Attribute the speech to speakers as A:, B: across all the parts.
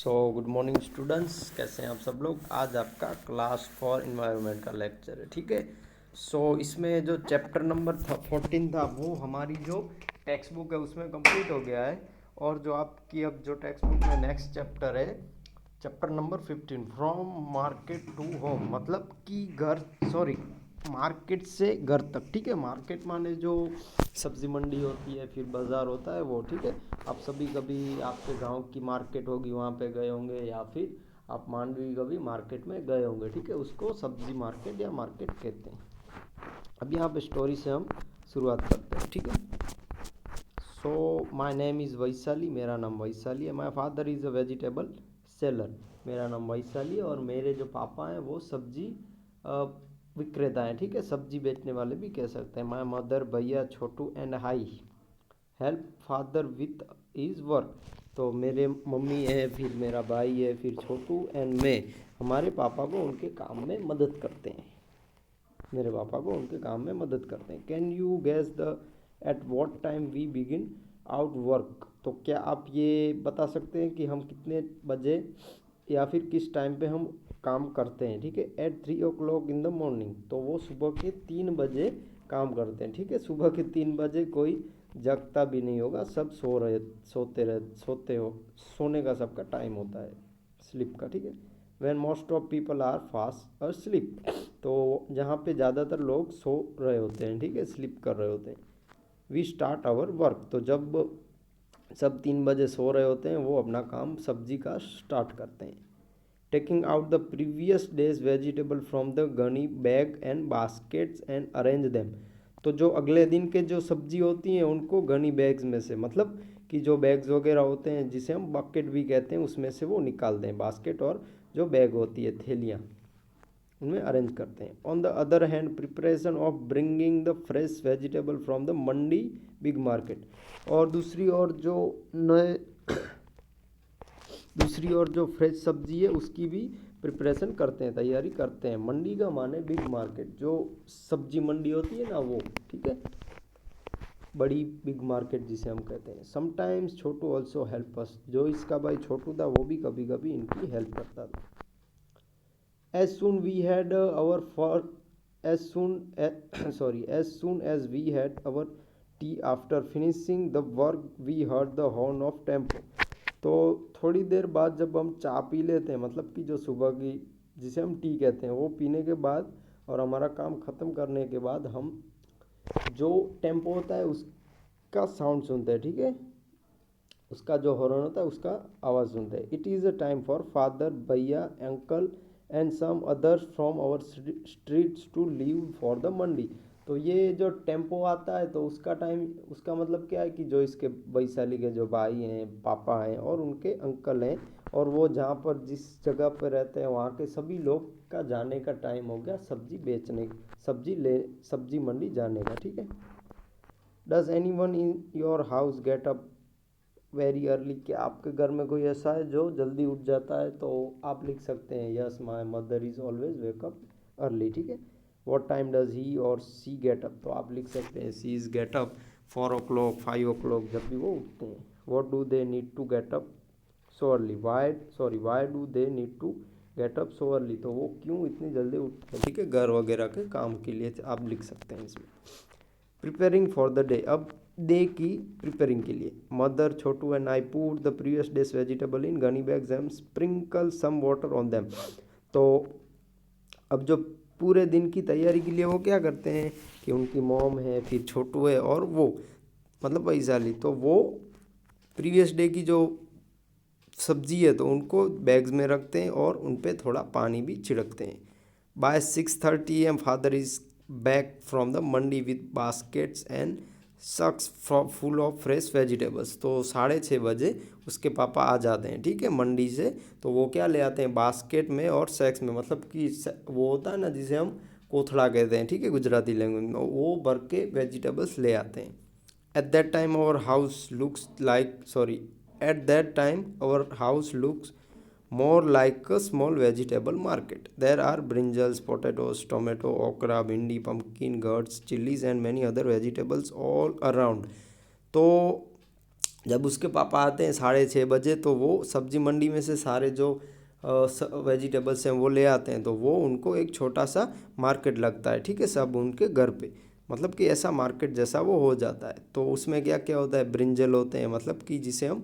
A: Good morning students, कैसे हैं आप सब लोग। आज आपका क्लास 4 इन्वायरमेंट का लेक्चर है, ठीक है। इसमें जो चैप्टर नंबर 14 था वो हमारी जो टेक्स्ट बुक है उसमें कंप्लीट हो गया है। और जो आपकी अब जो टेक्स्ट बुक में नेक्स्ट चैप्टर है, chapter number 15, from market to home, मतलब कि घर, सॉरी, मार्केट से घर तक, ठीक है। मार्केट माने जो सब्जी मंडी होती है, फिर बाज़ार होता है वो, ठीक है। आप सभी कभी आपके गांव की मार्केट होगी वहाँ पे गए होंगे, या फिर आप मांडवी कभी मार्केट में गए होंगे, ठीक है। उसको सब्जी मार्केट या मार्केट कहते हैं। अब यहाँ पे स्टोरी से हम शुरुआत करते हैं, ठीक है। माई नेम इज़ वैशाली, मेरा नाम वैशाली है। My father is a vegetable seller, मेरा नाम वैशाली है। और मेरे जो पापा हैं वो सब्जी विक्रेता हैं, ठीक है। सब्जी बेचने वाले भी कह सकते हैं। माई मदर, भैया, Chhotu and I help father with his work. तो मेरे मम्मी है, फिर मेरा भाई है, फिर छोटू एंड मैं हमारे पापा को उनके काम में मदद करते हैं। मेरे पापा को उनके काम में मदद करते हैं। Can you guess the at what time we begin out work. तो क्या आप ये बता सकते हैं कि हम कितने बजे या फिर किस टाइम पे हम काम करते हैं, ठीक है। Eight 3 o'clock in the morning, तो वो सुबह के 3 बजे काम करते हैं, ठीक है। सुबह के 3 बजे कोई जगता भी नहीं होगा, सब सोते हो, सोने का सबका टाइम होता है, स्लीप का, ठीक है। When most of people are fast और स्लीप, तो जहाँ पे ज़्यादातर लोग सो रहे होते हैं, ठीक है, स्लीप कर रहे होते हैं। वी स्टार्ट आवर वर्क, तो जब सब 3 बजे सो रहे होते हैं वो अपना काम सब्जी का स्टार्ट करते हैं। Taking out the previous day's vegetable from the gunny bag and baskets and arrange them. तो जो अगले दिन के जो सब्जी होती हैं उनको गनी बैग्स में से, मतलब कि जो बैग्स वगैरह होते हैं जिसे हम बकेट भी कहते हैं, उसमें से वो निकालते हैं, बास्केट और जो बैग होती है, थैलियाँ, उनमें अरेंज करते हैं। On the other hand, preparation of bringing the fresh vegetable from the Mandi big market. और दूसरी ओर जो फ्रेश सब्जी है उसकी भी प्रिपरेशन करते हैं, तैयारी करते हैं। मंडी का माने बिग मार्केट, जो सब्जी मंडी होती है ना वो, ठीक है, बड़ी बिग मार्केट जिसे हम कहते हैं। समटाइम्स छोटू ऑल्सो हेल्प अस, जो इसका भाई छोटू था वो भी कभी कभी इनकी हेल्प करता था। as soon we had our for as soon as, sorry, as soon as we had our tea, after finishing the work we heard the horn of tempo। तो थोड़ी देर बाद जब हम चाय पी लेते हैं, मतलब कि जो सुबह की जिसे हम टी कहते हैं, वो पीने के बाद और हमारा काम ख़त्म करने के बाद हम जो टेम्पो होता है उसका साउंड सुनते हैं, ठीक है। उसका जो हॉर्न होता है उसका आवाज़ सुनते हैं। It is a time for father, भैया, uncle and some others from our streets to leave for the mandi. तो ये जो टेम्पो आता है तो उसका टाइम, उसका मतलब क्या है कि जो इसके वैशाली के जो भाई हैं, पापा हैं और उनके अंकल हैं, और वो जहाँ पर जिस जगह पर रहते हैं वहाँ के सभी लोग का जाने का टाइम हो गया सब्जी बेचने, सब्जी मंडी जाने का, ठीक है। Does any one in your house get up very early, कि आपके घर में कोई ऐसा है जो जल्दी उठ जाता है। तो आप लिख सकते हैं yes my mother is always wake up early, ठीक है। वॉट टाइम डज ही और सी गेट अप, तो आप लिख सकते हैं सी is get up 4 o'clock 5 o'clock, जब भी वो उठते हैं। What do they need to get up so early, why do they need to get up so early, तो वो क्यों इतनी जल्दी उठते हैं, ठीक है, घर वगैरह के काम के लिए आप लिख सकते हैं इसमें। प्रिपेयरिंग फॉर द डे, अब डे की प्रिपेयरिंग के लिए। Mother, Chhotu and I put the previous day's vegetable in gunny bags and sprinkle some water on them. तो अब जो पूरे दिन की तैयारी के लिए वो क्या करते हैं कि उनकी मॉम है, फिर छोटू है और वो, मतलब वैशाली, तो वो प्रीवियस डे की जो सब्जी है तो उनको बैग्स में रखते हैं और उन पर थोड़ा पानी भी छिड़कते हैं। By 6:30 AM father is back from the mandi with baskets and sacks full of fresh vegetables. तो 6:30 बजे उसके पापा आ जाते हैं, ठीक है, मंडी से। तो वो क्या ले आते हैं, बास्केट में और सैक्स में, मतलब कि वो होता है ना जिसे हम कोथड़ा कहते हैं, ठीक है, गुजराती लैंग्वेज में, वो भर के वेजिटेबल्स ले आते हैं। At that time our house looks like sorry at that time our house looks more like a small vegetable market. There are brinjals, potatoes, tomato, okra, bhindi, pumpkin, gourds, chilies and many other vegetables all around. तो जब उसके पापा आते हैं 6:30 बजे, तो वो सब्जी मंडी में से सारे जो वेजिटेबल्स हैं वो ले आते हैं। तो वो उनको एक छोटा सा मार्केट लगता है, ठीक है, सब उनके घर पे, मतलब कि ऐसा मार्केट जैसा वो हो जाता है। तो उसमें क्या क्या होता है, ब्रिंजल होते हैं, मतलब कि जिसे हम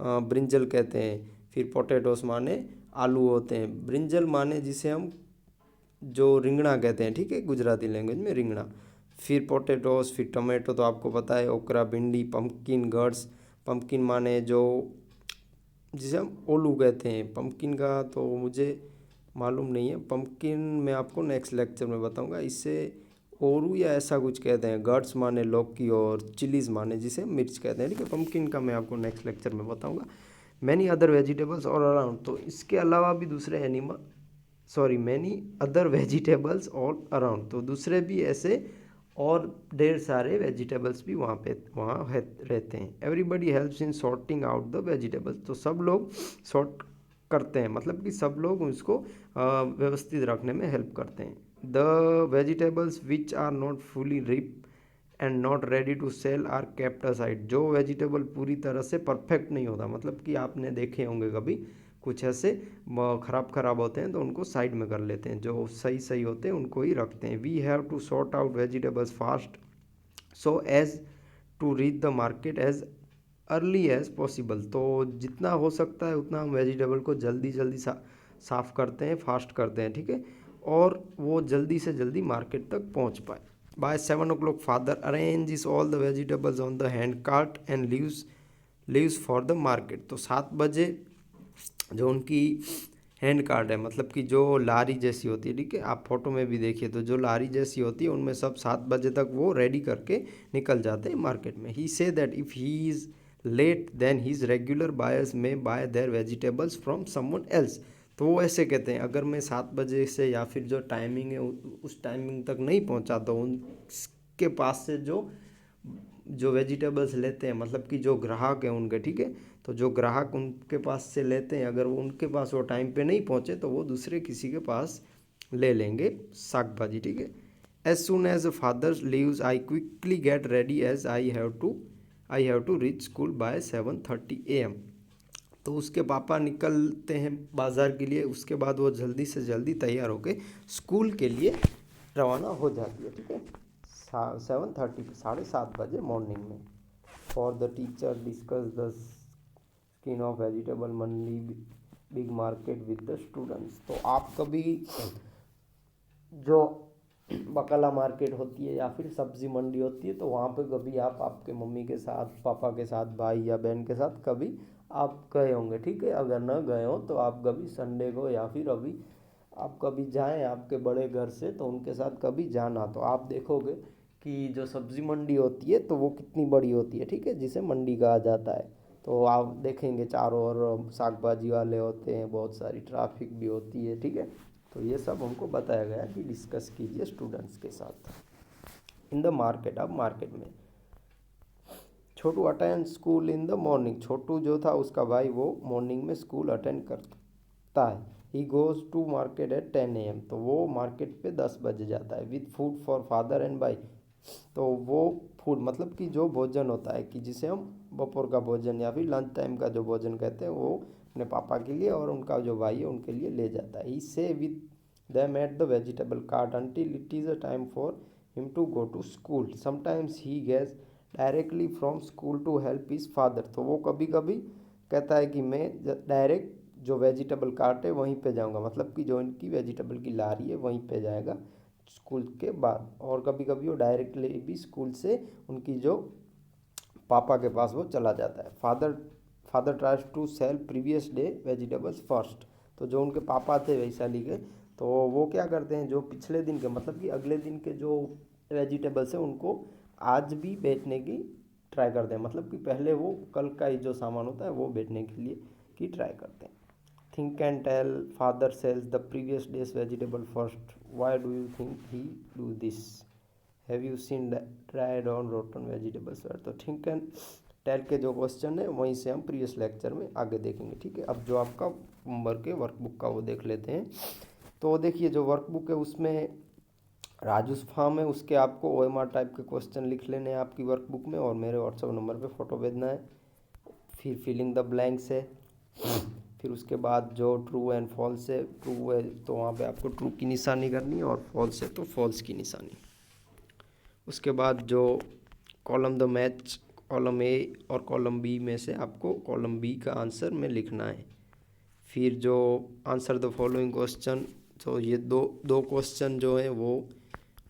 A: ब्रिंजल कहते हैं। फिर पोटैटोस माने आलू होते हैं, ब्रिंजल माने जिसे हम जो रिंगड़ा कहते हैं, ठीक है, गुजराती लैंग्वेज में रिंगड़ा। फिर पोटैटोस, फिर टमाटो तो आपको पता है, ओकरा, भिंडी, पम्पकिन, गर्स। पम्पकिन माने जो जिसे हम ओलू कहते हैं। पम्पकिन का तो मुझे मालूम नहीं है, पम्पकिन मैं आपको नेक्स्ट लेक्चर में बताऊंगा। इससे ओरू या ऐसा कुछ कहते हैं। गर्ड्स माने लौकी, और चिलीज़ माने जिसे मिर्च कहते हैं, ठीक है। पम्पकिन का मैं आपको नेक्स्ट लेक्चर में बताऊंगा। मैनी अदर वेजिटेबल्स और अराउंड, तो इसके अलावा भी दूसरे animal, sorry, many other vegetables all around, तो दूसरे भी ऐसे और ढेर सारे वेजिटेबल्स भी रहते हैं। Everybody helps in sorting out the vegetables, तो सब लोग सॉर्ट करते हैं, मतलब कि सब लोग उसको व्यवस्थित रखने में हेल्प करते हैं। The vegetables which are not fully ripe and not ready to sell are kept aside, जो वेजिटेबल पूरी तरह से परफेक्ट नहीं होता, मतलब कि आपने देखे होंगे कभी कुछ ऐसे ख़राब होते हैं तो उनको साइड में कर लेते हैं, जो सही सही होते हैं उनको ही रखते हैं। We have to sort out vegetables fast so as to reach the market as early as possible, तो जितना हो सकता है उतना हम वेजिटेबल को जल्दी जल्दी साफ़ करते हैं, फास्ट करते हैं, ठीक है, और वो जल्दी से जल्दी मार्केट तक पहुंच पाए। By 7 o'clock father arranges all the vegetables on the hand cart and leaves for the market, तो 7 बजे जो उनकी हैंड कार्ट है, मतलब कि जो लारी जैसी होती है, ठीक है, आप फोटो में भी देखिए, तो जो लारी जैसी होती है उनमें सब 7 बजे तक वो रेडी करके निकल जाते हैं मार्केट में। He says that if he is late then his regular buyers may buy their vegetables from someone else, तो वो ऐसे कहते हैं, अगर मैं 7 बजे से या फिर जो टाइमिंग है उस टाइमिंग तक नहीं पहुंचा, तो उनके पास से जो वेजिटेबल्स लेते हैं, मतलब कि जो ग्राहक हैं उनके, ठीक है, तो जो ग्राहक उनके पास से लेते हैं, अगर वो उनके पास वो टाइम पे नहीं पहुंचे तो वो दूसरे किसी के पास ले लेंगे साग भाजी, ठीक है। As soon as father leaves I quickly get ready as I have to reach school by 7:30 AM, तो उसके पापा निकलते हैं बाज़ार के लिए, उसके बाद वो जल्दी से जल्दी तैयार होके स्कूल के लिए रवाना हो जाती है, ठीक है, 7:30, 7:30 मॉर्निंग में। For the teacher discuss the skin of vegetable Mandi big market with the students, तो आप कभी जो बकाला मार्केट होती है या फिर सब्जी मंडी होती है, तो वहाँ पे कभी आप आपके मम्मी के साथ, पापा के साथ, भाई या बहन के साथ कभी आप गए होंगे, ठीक है। अगर न गए हो तो आप कभी संडे को या फिर अभी आप कभी जाएं आपके बड़े घर से, तो उनके साथ कभी जाना, तो आप देखोगे कि जो सब्जी मंडी होती है तो वो कितनी बड़ी होती है, ठीक है, जिसे मंडी कहा जाता है। तो आप देखेंगे चारों ओर साग भाजी वाले होते हैं, बहुत सारी ट्रैफिक भी होती है, ठीक है। तो ये सब हमको बताया गया कि डिस्कस कीजिए स्टूडेंट्स के साथ इन द मार्केट। अब मार्केट में Chhotu attend school in the morning, Chhotu जो था उसका भाई वो मॉर्निंग में स्कूल अटेंड करता है। He goes to market at 10 AM, तो वो मार्केट पे 10 बजे जाता है। With food for father and भाई, तो वो फूड मतलब कि जो भोजन होता है कि जिसे हम दोपहर का भोजन या फिर लंच टाइम का जो भोजन कहते हैं, वो अपने पापा के लिए और उनका जो भाई है उनके लिए ले जाता है। ही से with them at the vegetable cart until it is a time for him to go to school. Sometimes he gets directly from school to help his father, तो वो कभी कभी कहता है कि मैं डायरेक्ट जो वेजिटेबल कार्ट है वहीं पे जाऊंगा, मतलब कि जो इनकी वेजिटेबल की लारी है वहीं पे जाएगा स्कूल के बाद। और कभी कभी वो डायरेक्टली भी स्कूल से उनकी जो पापा के पास वो चला जाता है। Father tries to sell previous day vegetables first, तो जो उनके पापा थे वैशाली के, तो वो क्या करते हैं, जो पिछले दिन के मतलब कि अगले दिन के जो वेजिटेबल्स हैं उनको आज भी बेचने की ट्राई करते हैं, मतलब कि पहले वो कल का ही जो सामान होता है वो बेचने के लिए की ट्राई करते हैं। Think and tell father sells the previous day's vegetable first, why do you think he do this, have you seen dried on rotten vegetables, तो थिंक एंड टेल के जो क्वेश्चन है वहीं से हम प्रीवियस लेक्चर में आगे देखेंगे, ठीक है। अब जो आपका होमवर्क है वर्कबुक का वो देख लेते हैं। तो देखिए जो वर्कबुक है उसमें राजूस फार्म है, उसके आपको OMR टाइप के क्वेश्चन लिख लेने हैं आपकी वर्कबुक में और मेरे व्हाट्सएप नंबर पे फ़ोटो भेजना है। फिर फिलिंग द ब्लैंक्स है। फिर उसके बाद जो ट्रू एंड फॉल्स है, ट्रू है तो वहाँ पे आपको ट्रू की निशानी करनी है और फॉल्स है तो फॉल्स की निशानी। उसके बाद जो column the match, column A और कॉलम बी में से आपको कॉलम बी का आंसर में लिखना है। फिर जो आंसर द फॉलोइंग क्वेश्चन, तो ये दो दो क्वेश्चन जो है वो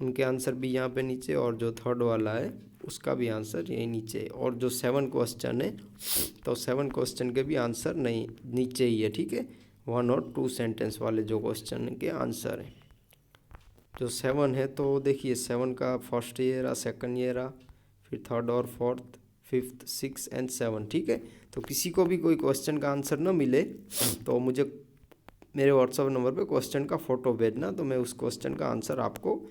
A: उनके आंसर भी यहाँ पे नीचे, और जो थर्ड वाला है उसका भी आंसर यही नीचे। और जो 7 क्वेश्चन है तो 7 क्वेश्चन के भी आंसर नहीं नीचे ही है, ठीक है। 1 और 2 सेंटेंस वाले जो क्वेश्चन के आंसर हैं। जो 7 है तो देखिए 7 का फर्स्ट ये रहा, सेकंड ये रहा, फिर थर्ड और फोर्थ, फिफ्थ, 6 एंड 7, ठीक है। तो किसी को भी कोई क्वेश्चन का आंसर ना मिले तो मुझे मेरे व्हाट्सअप नंबर पे क्वेश्चन का फ़ोटो भेजना, तो मैं उस क्वेश्चन का आंसर आपको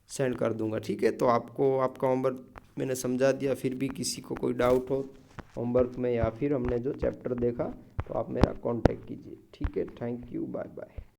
A: सेंड कर दूंगा, ठीक है। तो आपको आपका होमवर्क मैंने समझा दिया, फिर भी किसी को कोई डाउट हो होमवर्क में या फिर हमने जो चैप्टर देखा तो आप मेरा कांटेक्ट कीजिए, ठीक है। Thank you, bye bye.